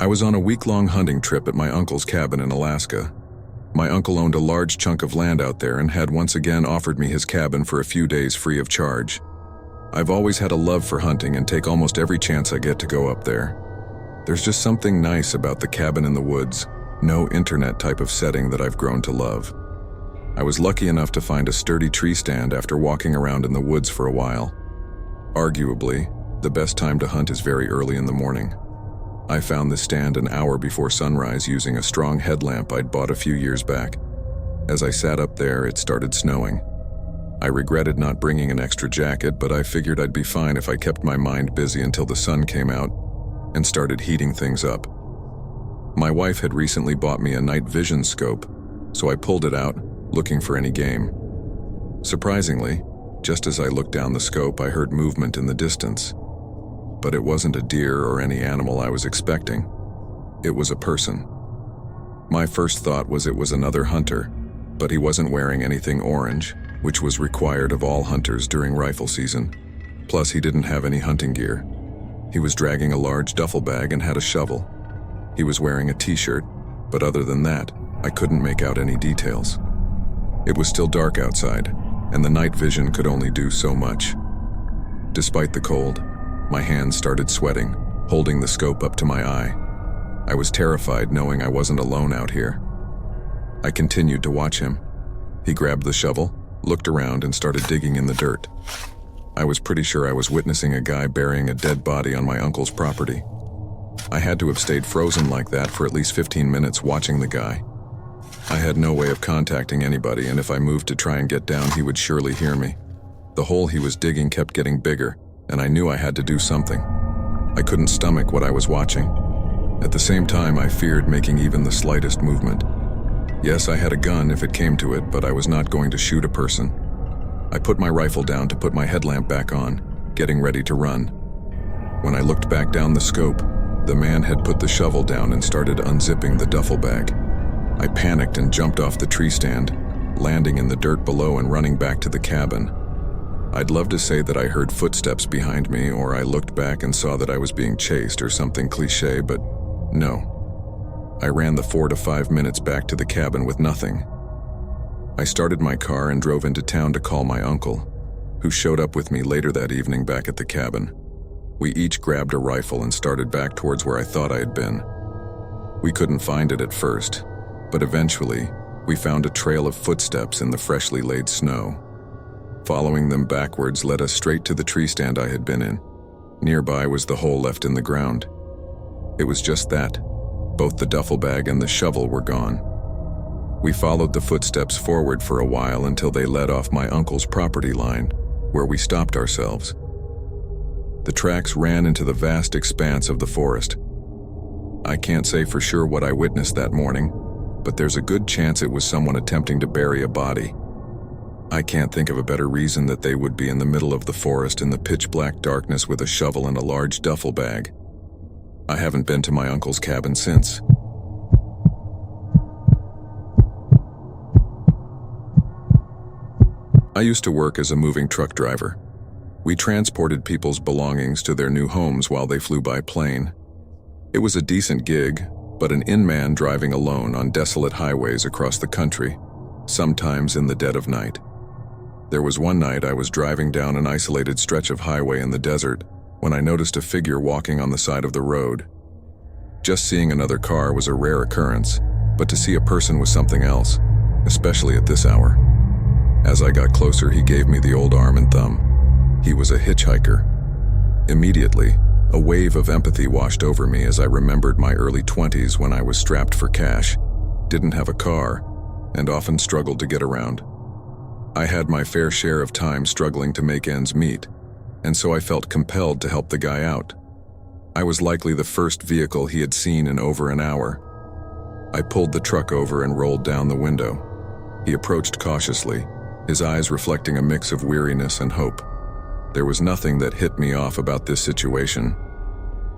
I was on a week-long hunting trip at my uncle's cabin in Alaska. My uncle owned a large chunk of land out there and had once again offered me his cabin for a few days free of charge. I've always had a love for hunting and take almost every chance I get to go up there. There's just something nice about the cabin in the woods, no internet type of setting that I've grown to love. I was lucky enough to find a sturdy tree stand after walking around in the woods for a while. Arguably, the best time to hunt is very early in the morning. I found the stand an hour before sunrise using a strong headlamp I'd bought a few years back. As I sat up there, it started snowing. I regretted not bringing an extra jacket, but I figured I'd be fine if I kept my mind busy until the sun came out and started heating things up. My wife had recently bought me a night vision scope, so I pulled it out, looking for any game. Surprisingly, just as I looked down the scope, I heard movement in the distance. But it wasn't a deer or any animal I was expecting. It was a person. My first thought was it was another hunter, but he wasn't wearing anything orange, which was required of all hunters during rifle season. Plus, he didn't have any hunting gear. He was dragging a large duffel bag and had a shovel. He was wearing a t-shirt, but other than that, I couldn't make out any details. It was still dark outside, and the night vision could only do so much. Despite the cold, my hands started sweating, holding the scope up to my eye. I was terrified knowing I wasn't alone out here. I continued to watch him. He grabbed the shovel, looked around, and started digging in the dirt. I was pretty sure I was witnessing a guy burying a dead body on my uncle's property. I had to have stayed frozen like that for at least 15 minutes watching the guy. I had no way of contacting anybody, and if I moved to try and get down, he would surely hear me. The hole he was digging kept getting bigger, and I knew I had to do something. I couldn't stomach what I was watching. At the same time, I feared making even the slightest movement. Yes, I had a gun if it came to it, but I was not going to shoot a person. I put my rifle down to put my headlamp back on, getting ready to run. When I looked back down the scope, the man had put the shovel down and started unzipping the duffel bag. I panicked and jumped off the tree stand, landing in the dirt below and running back to the cabin. I'd love to say that I heard footsteps behind me, or I looked back and saw that I was being chased or something cliche, but no. I ran the 4 to 5 minutes back to the cabin with nothing. I started my car and drove into town to call my uncle, who showed up with me later that evening back at the cabin. We each grabbed a rifle and started back towards where I thought I had been. We couldn't find it at first, but eventually, we found a trail of footsteps in the freshly laid snow. Following them backwards led us straight to the tree stand I had been in. Nearby was the hole left in the ground. It was just that. Both the duffel bag and the shovel were gone. We followed the footsteps forward for a while until they led off my uncle's property line, where we stopped ourselves. The tracks ran into the vast expanse of the forest. I can't say for sure what I witnessed that morning, but there's a good chance it was someone attempting to bury a body. I can't think of a better reason that they would be in the middle of the forest in the pitch-black darkness with a shovel and a large duffel bag. I haven't been to my uncle's cabin since. I used to work as a moving truck driver. We transported people's belongings to their new homes while they flew by plane. It was a decent gig, but an in-man driving alone on desolate highways across the country, sometimes in the dead of night. There was one night I was driving down an isolated stretch of highway in the desert when I noticed a figure walking on the side of the road. Just seeing another car was a rare occurrence, but to see a person was something else, especially at this hour. As I got closer, he gave me the old arm and thumb. He was a hitchhiker. Immediately, a wave of empathy washed over me as I remembered my early 20s when I was strapped for cash, didn't have a car, and often struggled to get around. I had my fair share of time struggling to make ends meet, and so I felt compelled to help the guy out. I was likely the first vehicle he had seen in over an hour. I pulled the truck over and rolled down the window. He approached cautiously, his eyes reflecting a mix of weariness and hope. There was nothing that hit me off about this situation.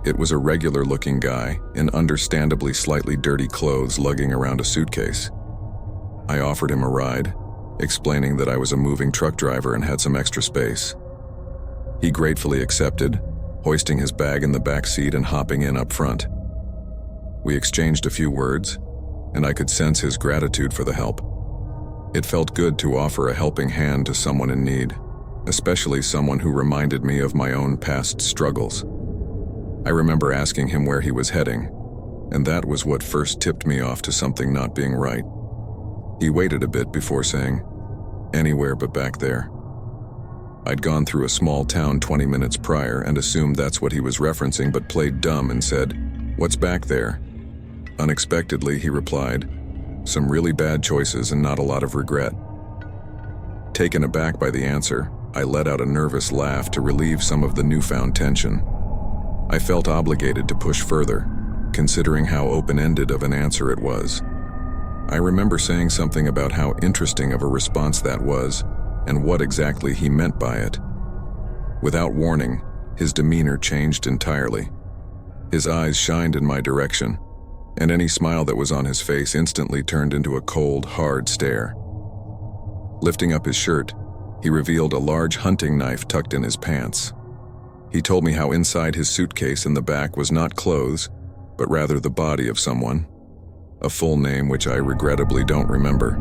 It was a regular-looking guy in understandably slightly dirty clothes lugging around a suitcase. I offered him a ride, explaining that I was a moving truck driver and had some extra space. He gratefully accepted, hoisting his bag in the back seat and hopping in up front. We exchanged a few words, and I could sense his gratitude for the help. It felt good to offer a helping hand to someone in need, especially someone who reminded me of my own past struggles. I remember asking him where he was heading, and that was what first tipped me off to something not being right. He waited a bit before saying, "Anywhere but back there." I'd gone through a small town 20 minutes prior and assumed that's what he was referencing, but played dumb and said, "What's back there?" Unexpectedly, he replied, "Some really bad choices and not a lot of regret." Taken aback by the answer, I let out a nervous laugh to relieve some of the newfound tension. I felt obligated to push further, considering how open-ended of an answer it was. I remember saying something about how interesting of a response that was, and what exactly he meant by it. Without warning, his demeanor changed entirely. His eyes shined in my direction, and any smile that was on his face instantly turned into a cold, hard stare. Lifting up his shirt, he revealed a large hunting knife tucked in his pants. He told me how inside his suitcase in the back was not clothes, but rather the body of someone, a full name which I regrettably don't remember.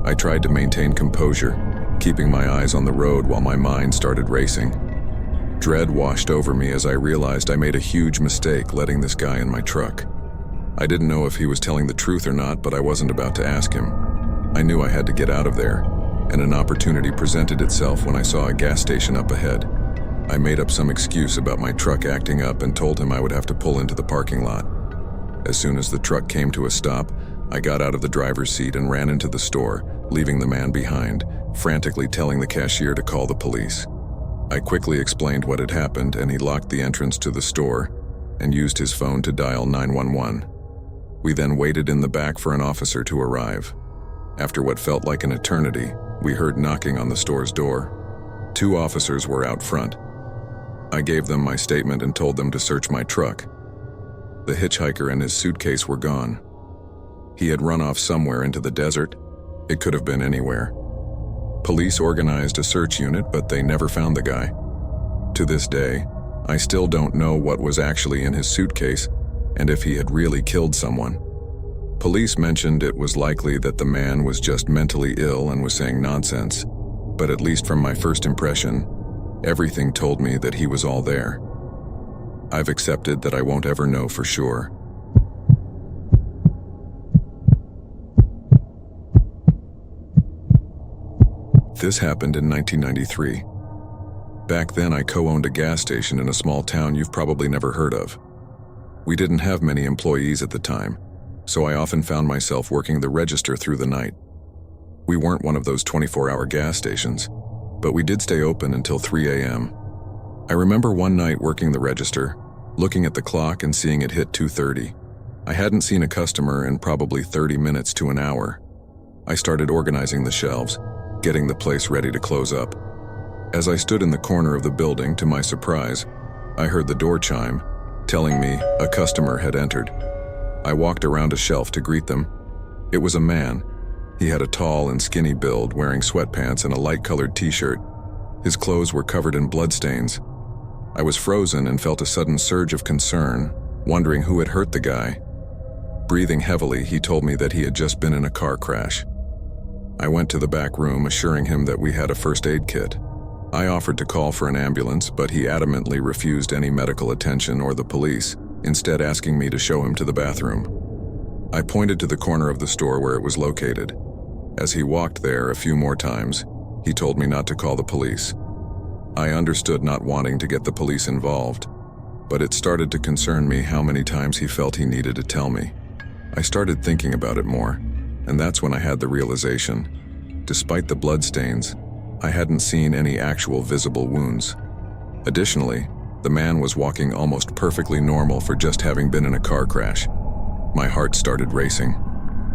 I tried to maintain composure, keeping my eyes on the road while my mind started racing. Dread washed over me as I realized I made a huge mistake letting this guy in my truck. I didn't know if he was telling the truth or not, but I wasn't about to ask him. I knew I had to get out of there, and an opportunity presented itself when I saw a gas station up ahead. I made up some excuse about my truck acting up and told him I would have to pull into the parking lot. As soon as the truck came to a stop, I got out of the driver's seat and ran into the store, leaving the man behind, frantically telling the cashier to call the police. I quickly explained what had happened, and he locked the entrance to the store and used his phone to dial 911. We then waited in the back for an officer to arrive. After what felt like an eternity, we heard knocking on the store's door. 2 officers were out front. I gave them my statement and told them to search my truck. The hitchhiker and his suitcase were gone. He had run off somewhere into the desert. It could have been anywhere. Police organized a search unit, but they never found the guy. To this day, I still don't know what was actually in his suitcase and if he had really killed someone. Police mentioned it was likely that the man was just mentally ill and was saying nonsense, but at least from my first impression, everything told me that he was all there. I've accepted that I won't ever know for sure. This happened in 1993. Back then, I co-owned a gas station in a small town you've probably never heard of. We didn't have many employees at the time, so I often found myself working the register through the night. We weren't one of those 24-hour gas stations, but we did stay open until 3 a.m. I remember one night working the register, looking at the clock and seeing it hit 2:30. I hadn't seen a customer in probably 30 minutes to an hour. I started organizing the shelves, getting the place ready to close up. As I stood in the corner of the building, to my surprise, I heard the door chime, telling me a customer had entered. I walked around a shelf to greet them. It was a man. He had a tall and skinny build, wearing sweatpants and a light-colored t-shirt. His clothes were covered in bloodstains. I was frozen and felt a sudden surge of concern, wondering who had hurt the guy. Breathing heavily, he told me that he had just been in a car crash. I went to the back room, assuring him that we had a first aid kit. I offered to call for an ambulance, but he adamantly refused any medical attention or the police, instead asking me to show him to the bathroom. I pointed to the corner of the store where it was located. As he walked there a few more times, he told me not to call the police. I understood not wanting to get the police involved, but it started to concern me how many times he felt he needed to tell me. I started thinking about it more, and that's when I had the realization. Despite the bloodstains, I hadn't seen any actual visible wounds. Additionally, the man was walking almost perfectly normal for just having been in a car crash. My heart started racing.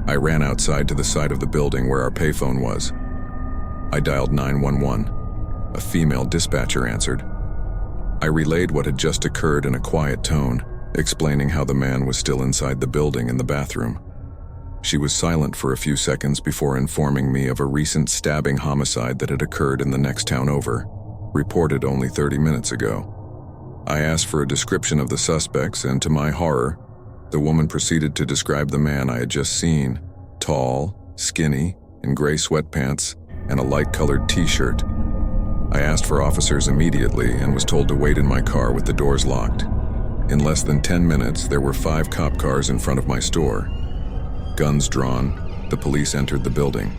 I ran outside to the side of the building where our payphone was. I dialed 911. A female dispatcher answered. I relayed what had just occurred in a quiet tone, explaining how the man was still inside the building in the bathroom. She was silent for a few seconds before informing me of a recent stabbing homicide that had occurred in the next town over, reported only 30 minutes ago. I asked for a description of the suspects, and to my horror, The woman proceeded to describe the man I had just seen: tall, skinny, in gray sweatpants, and a light-colored t-shirt. I asked for officers immediately and was told to wait in my car with the doors locked. In less than 10 minutes, there were 5 cop cars in front of my store. Guns drawn, the police entered the building.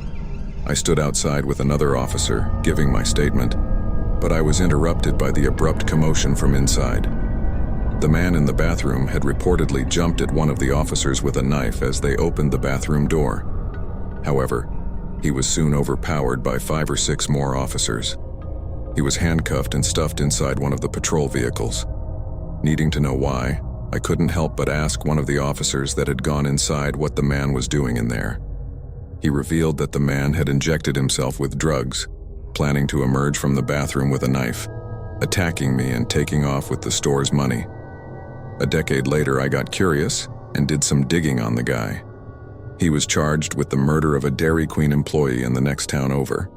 I stood outside with another officer, giving my statement, but I was interrupted by the abrupt commotion from inside. The man in the bathroom had reportedly jumped at one of the officers with a knife as they opened the bathroom door. However, he was soon overpowered by 5 or 6 more officers. He was handcuffed and stuffed inside one of the patrol vehicles. Needing to know why, I couldn't help but ask one of the officers that had gone inside what the man was doing in there. He revealed that the man had injected himself with drugs, planning to emerge from the bathroom with a knife, attacking me and taking off with the store's money. A decade later, I got curious and did some digging on the guy. He was charged with the murder of a Dairy Queen employee in the next town over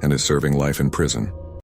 and is serving life in prison.